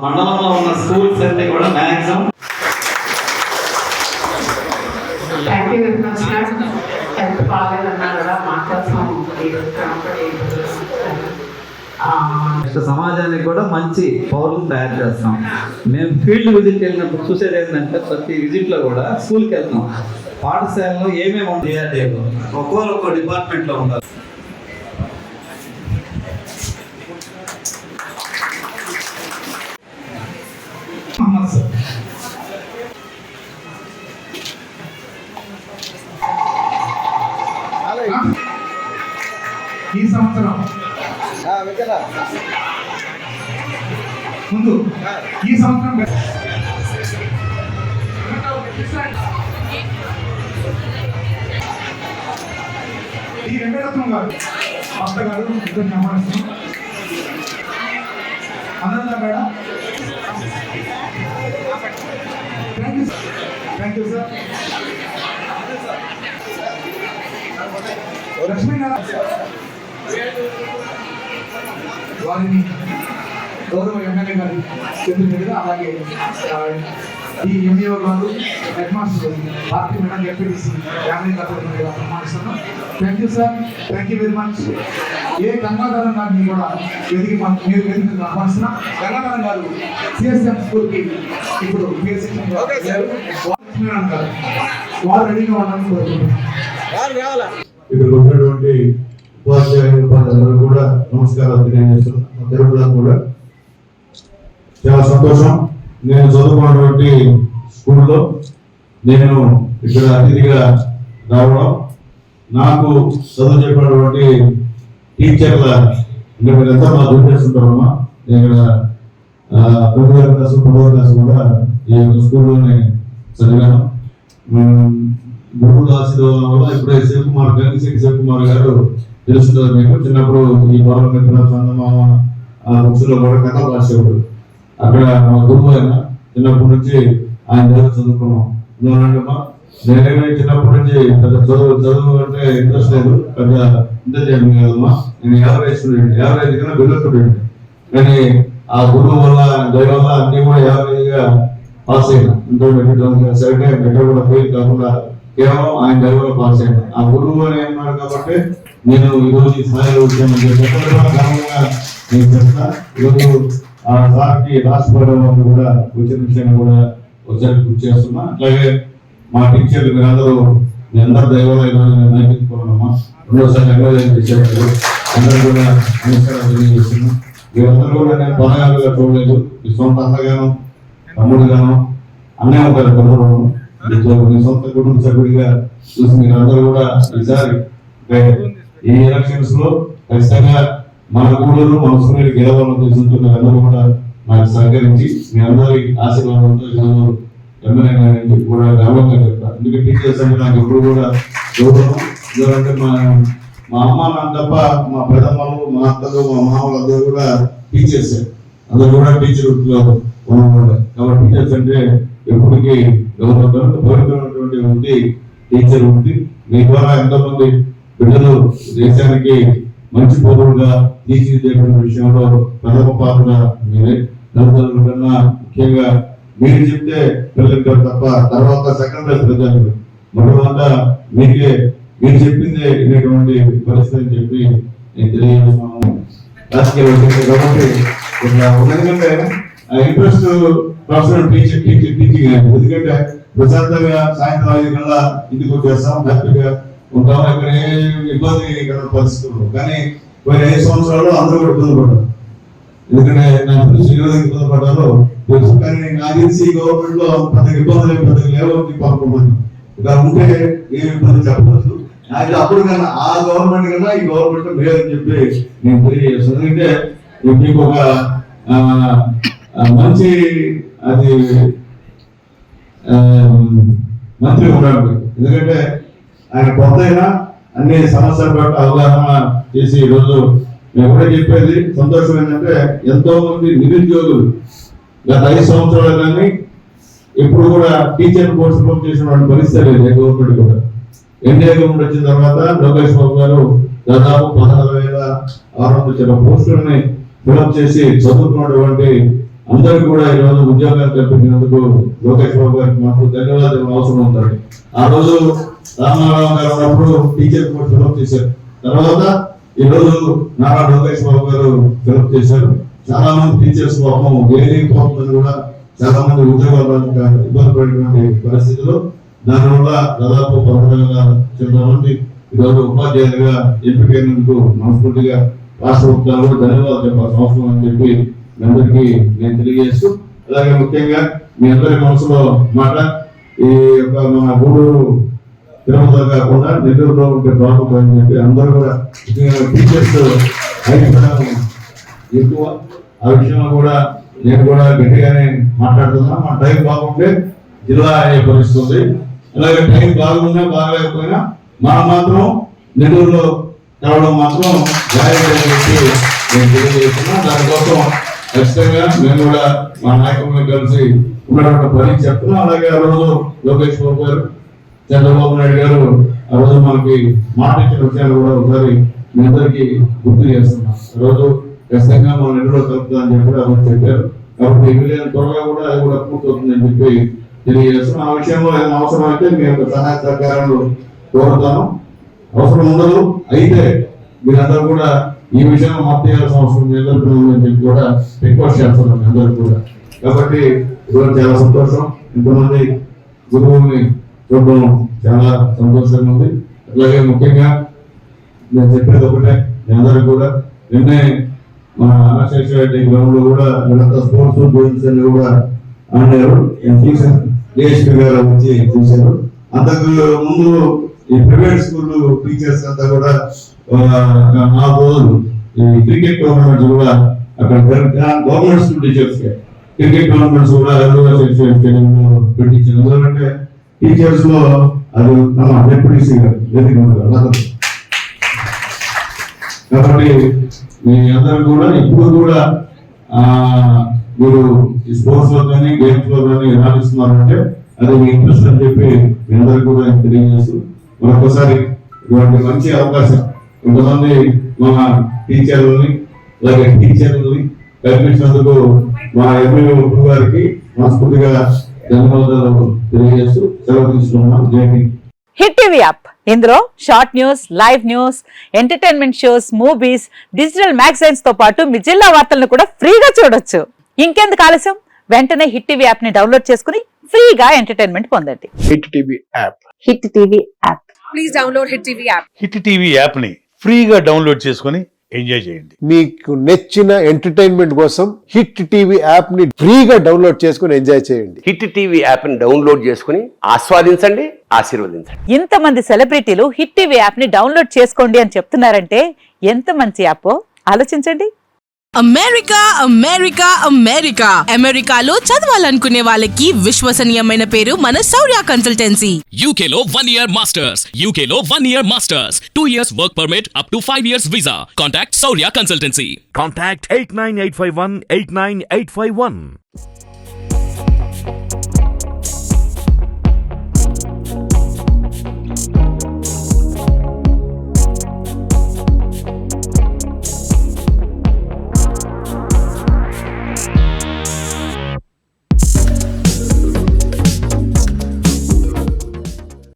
మండలంలో ఉన్న స్కూల్స్ అన్ని కూడా మ్యాక్సిమం హెల్త్ బాగాలేదన్నా కూడా మాట్లాడతాం. సమాజానికి కూడా మంచి పౌరులు తయారు చేస్తాం. మేము ఫీల్డ్ విజిట్ వెళ్ళినప్పుడు చూసేది ఏంటంటే ప్రతి విజిట్లో కూడా స్కూల్కి వెళ్తాం. పాఠశాలలో ఏమేమి ఉంటాయి ఒక్కో డిపార్ట్మెంట్లో ఉంటారు. ఈ సంవత్సరం ముందు ఈ సంవత్సరం ఈ వెంకటరత్నం గారు అత్త గారు ఇద్దరు నమస్కారం. Anantha madam thank you sir. Lakshminarayana వారిని గౌరవ ఎమ్మెల్యే గారి చేతుల మీదుగా, అలాగే ఈ ఎంఈఓ గారు, head master, party madam, MPTC family మీద సన్మానిస్తున్నాం. Thank you sir, thank you very much. A Gangadharam గారిని కూడా వేదిక ఆహ్వానిస్తున్నాం. గంగాధరం గారు సిఎస్ఎం స్కూల్కి ఇప్పుడు లక్ష్మీనారాయణ గారు వారు రెడీగా ఉండాలని కోరుకుంటున్నాం. ఇక్కడ ఉన్నటువంటి ఉపాధ్యాయులు కూడా నమస్కారాలు తెలియజేస్తున్నాను. తెలుగులో కూడా చాలా సంతోషం. నేను చదువుకున్నటువంటి స్కూల్లో నేను ఇక్కడ అతిథిగా రావడం, నాకు చదువు చెప్పినటువంటి టీచర్ల ఎంత మా చూపిస్తుంటారమ్మా. నేను ఇక్కడ 9వ క్లాసు 10వ క్లాసు కూడా ఈ స్కూల్లోనే చదివాను. గురువుల ఆశీర్వాదం వల్ల ఇప్పుడే శివకుమార్ గంగిశెట్టి శివకుమార్ గారు తెలుస్తుంది మీకు. చిన్నప్పుడు ఈ బాలమిత్ర చందమామ బుక్స్లో కూడా కథ రాసేవాడు. అక్కడ మా గురువు అయినా చిన్నప్పటి నుంచి ఆయన దగ్గర చదువుకున్నాం. ఎందుకంటమ్మా నేనే చిన్నప్పటి నుంచి పెద్ద చదువు అంటే ఇంట్రెస్ట్ లేదు, పెద్ద ఇంటెలిజెంట్ కదమ్మా. నేను యావరేజ్ స్టూడెంట్, యావరేజ్ కన్నా బిలో స్టూడెంట్. కానీ ఆ గురువు వల్ల దయ వల్ల అన్ని కూడా యావరేజ్గా పాస్ అయినా. సెకండ్ ఎక్కడ కూడా ఫెయిల్ కాకుండా కేవలం ఆయన దైవంలో పాస్ అయ్యాను. ఆ గురువు అని అన్నాడు కాబట్టి నేను ఈరోజు ఈ స్థాయిలో వచ్చాను. నేను చెప్తా. ఈరోజు ఆ సార్కి రాష్ట్రపతి కూడా వచ్చిన విషయాన్ని కూడా వచ్చారు గుర్తు చేస్తున్నా. అట్లాగే మా టీచర్లు మీరందరూ మీ అందరు దైవంలో ఈరోజు నేను నైపుణ్యమా. రెండోసారి చేసేవారు అందరూ కూడా నమస్కారాలు తెలియజేస్తున్నాను. మీరందరూ కూడా నేను పనగాలుగా చూడలేదు. మీ సొంత అన్నగాను తమ్ముడుగాను అన్నీ ఉంటారు. గౌరవం మీ సొంత కుటుంబ సభ్యుడిగా చూసి మీరందరూ కూడా ఈసారి ఈ ఎలక్షన్స్ లో ఖచ్చితంగా మన గూడూరు మన సూర్యుడు గెలవాలని చూస్తుంటున్న అందరూ కూడా నాకు సహకరించి మీ అందరి ఆశీర్వాదంతో ఎమ్మెల్యే కూడా గర్వంగా చెప్తాను. ఎందుకంటే టీచర్స్ అంటే నాకు ఎప్పుడు కూడా గౌరవం. ఎందుకంటే మా అమ్మ నాన్న తప్ప మా పెద్దమ్మలు, మా అత్తలు, మా మామలు అందరూ కూడా టీచర్స్. అందరూ కూడా టీచర్ వృత్తిలో ఉన్నవాళ్ళు. కాబట్టి టీచర్స్ అంటే ఎప్పటికీ గౌరవమైనటువంటి ఉంది టీచర్ ఉంది. మీ ద్వారా ఎంతోమంది బిడ్డలు దేశానికి మంచి పౌరులుగా తీర్చిదిద్దేటువంటి విషయంలో ప్రథమ పాత్ర మీరే. తల్లిదండ్రుల కన్నా ముఖ్యంగా మీరు చెప్తే పిల్లలు తప్ప తర్వాత సెకండ్ క్లాస్ ప్రజలు మొదట మీకే మీరు చెప్పిందే ఇటువంటి పరిస్థితి అని చెప్పి నేను తెలియజేస్తున్నాను. రాజకీయ కాబట్టి ఎందుకంటే ఇంట్రెస్ట్ ప్రొఫెషనల్ టీచింగ్ ఎందుకంటే ప్రశాంతంగా సాయంత్రం 5 గంటల ఇంటికి వచ్చేస్తాం, హ్యాపీగా ఉంటాం. ఇక్కడ ఏ ఇబ్బంది పరిస్థితులు. కానీ పోయిన 5 సంవత్సరాలు అందరూ కూడా ఇబ్బంది పడ్డారు. ఎందుకంటే నాకు తెలిసి ఇబ్బంది పడ్డారో తెలుసు. కానీ నాకు తెలిసి ఈ గవర్నమెంట్ లో పెద్ద ఇబ్బందులు పెద్దగా లేవని అనుకుంటున్నాను. ఇక్కడ ఉంటే ఏ ఇబ్బంది చెప్పవచ్చు. నాకు అప్పుడు కన్నా ఆ గవర్నమెంట్ కన్నా ఈ గవర్నమెంట్ లేదని చెప్పి నేను తెలియజేస్తాను. ఎందుకంటే మీకు ఒక మంచి అది మంత్రి ఉన్నాడు. ఎందుకంటే ఆయన కొత్త అయినా అన్ని సమస్యల పట్ల అవగాహన చేసి ఈరోజు మేము కూడా చెప్పేది సంతోషం ఏంటంటే ఎంతో మంది నిరుద్యోగులు గత 5 సంవత్సరాలు కానీ ఎప్పుడు కూడా టీచర్ కోర్సు పూర్తి చేసిన పరిస్థితి లేదు. గవర్నమెంట్ కూడా ఎన్డీఏ గవర్నమెంట్ వచ్చిన తర్వాత లోకేష్ బాబు గారు దాదాపు 16,600 పోస్టులని ఫిలప్ చేసి చదువుకున్నటువంటి అందరికీ కూడా ఈ రోజు ఉద్యోగాలు కల్పించినందుకు లోకేష్ బాబు గారికి మాకు ధన్యవాదాలు అవసరం ఉంటుంది. ఆ రోజు రామారావు గారు ఉన్నప్పుడు టీచర్ పోస్ట్ ఫిలప్ చేశారు. తర్వాత ఈ రోజు నారా లోకేష్ బాబు గారు ఫిలప్ చేశారు. చాలా మంది టీచర్స్ పాపం ఏది పోతుందని కూడా చాలా మంది ఉద్యోగాలు ఇబ్బంది పడినటువంటి పరిస్థితుల్లో దానివల్ల దాదాపు 16,000 మంది ఈరోజు ఉపాధ్యాయులుగా ఎంపికైనందుకు మనస్ఫూర్తిగా రాష్ట్ర ప్రభుత్వాలు కూడా ధన్యవాదాలు చెప్పాల్సిన అవసరం అని చెప్పి మీ అందరికీ నేను తెలియజేస్తూ, అలాగే ముఖ్యంగా మీ అందరి మనసులో మాట ఈ యొక్క మన గూడూరు తిరుమల కాకుండా నెల్లూరులో ఉంటే బాగుంటుంది అని చెప్పి అందరూ కూడా టీచర్స్ అభిప్రాయం ఎక్కువ. ఆ విషయంలో కూడా నేను కూడా గట్టిగానే మాట్లాడుతున్నా. మా టైం బాగుంటే జిల్లా ఏర్పరుస్తుంది. అలాగే టైం బాగున్నా బాగలేకపోయినా మనం మాత్రం నెల్లూరులో రావడం మాత్రం జాగ్రత్త చెప్పి నేను తెలియజేస్తున్నా. దానికోసం ఖచ్చితంగా మేము కూడా మా నాయకులను కలిసి ఉన్నటువంటి పని చెప్తున్నాం. అలాగే ఆ రోజు లోకేష్ బాబు గారు, చంద్రబాబు నాయుడు గారు ఆ రోజు మనకి మాట ఇచ్చిన విషయాలు కూడా ఒకసారి మీ అందరికీ గుర్తు చేస్తున్నాం. ఆ రోజు ఖచ్చితంగా మన నెల్లూరులో కలుపుతుందని చెప్పి ఆ రోజు చెప్పారు. కాబట్టి వీలైన త్వరగా కూడా అది కూడా పూర్తవుతుందని చెప్పి తెలియజేస్తున్నాం. ఆ విషయంలో ఏదైనా అవసరం అయితే మీ యొక్క సహాయ సహకారాలు కోరుతాను. అవసరం ఉండదు అయితే మీరందరూ కూడా ఈ విషయంలో మాకు చేయాల్సిన అవసరం ఎదుర్కొందని చెప్పి కూడా రిక్వెస్ట్ చేస్తున్నాం మీ అందరూ కూడా. కాబట్టి ఈరోజు చాలా సంతోషం. ఇంతమంది గురువుని చూడడం చాలా సంతోషంగా ఉంది. అట్లాగే ముఖ్యంగా నేను చెప్పేది ఒకటే, మీ అందరూ కూడా నిన్నే మన ఆశేషరెడ్డి గ్రౌండ్ లో కూడా వీళ్ళంతా స్పోర్ట్స్ గేమ్స్ అన్ని కూడా ఆడారు. డిఎస్పీ గారు వచ్చి చూశారు. అంతకు ముందు ఈ ప్రైవేట్ స్కూల్ టీచర్స్ అంతా కూడా 4 రోజులు ఈ క్రికెట్ టోర్నమెంట్స్ కూడా అక్కడ government school teachers cricket tournaments కూడా పెట్టించారు. ఎందుకంటే టీచర్స్ లో అది మన డిప్యూటీసీ గారు. కాబట్టి మీ అందరూ కూడా ఇప్పుడు కూడా మీరు ఈ స్పోర్ట్స్ లో కానీ గేమ్స్ లో కానీ రాణిస్తున్నారంటే అది మీ ఇంట్రెస్ట్ అని చెప్పి మీ అందరికీ కూడా తెలియజేస్తూ మరొకసారి ఇటువంటి మంచి అవకాశం కొంతమంది మన టీచర్లని అలాగే టీచర్లని కల్పించినందుకు మా ఎమ్మెల్యే గారికి మనస్ఫూర్తిగా ధన్యవాదాలు తెలియజేస్తూ సెలవు తీసుకున్నాం. జై హింద్. హిట్ టీవీ యాప్, ఇందులో short news, live news, entertainment shows, movies, digital magazines తో పాటు మీ జిల్లా వార్తలను కూడా ఫ్రీగా చూడొచ్చు. ఇంకెందుకు ఆలస్యం, వెంటనే హిట్ టీవీ యాప్ ని డౌన్లోడ్ చేసుకుని ఫ్రీగా ఎంటర్టైన్మెంట్ పొందండి. Hit TV app. Hit TV app. Please download hit TV app. Hit TV app ని ఫ్రీగా డౌన్లోడ్ చేసుకుని ఎంజాయ్ చేయండి. మీకు నచ్చిన ఎంటర్టైన్మెంట్ కోసం హిట్ టీవీ యాప్ ని ఫ్రీగా డౌన్లోడ్ చేసుకుని ఎంజాయ్ చేయండి. హిట్ టీవీ యాప్ ని డౌన్లోడ్ చేసుకుని ఆస్వాదించండి, ఆశీర్వదించండి. ఇంతమంది సెలబ్రిటీలు హిట్ టీవీ యాప్ ని డౌన్లోడ్ చేసుకోండి అని చెప్తున్నారంటే ఎంత మంచి యాప్ ఆలోచించండి. అమెరికా అమెరికా అమెరికా అమెరికాలో చదవాలనుకునే వాళ్ళకి విశ్వసనీయమైన పేరు మన శౌర్య కన్సల్టెన్సీ. UK లో 1 year masters. UK లో 1 year masters. 2 years work permit up to 5 years visa. Contact Saurya Consultancy. Contact 89851 89851.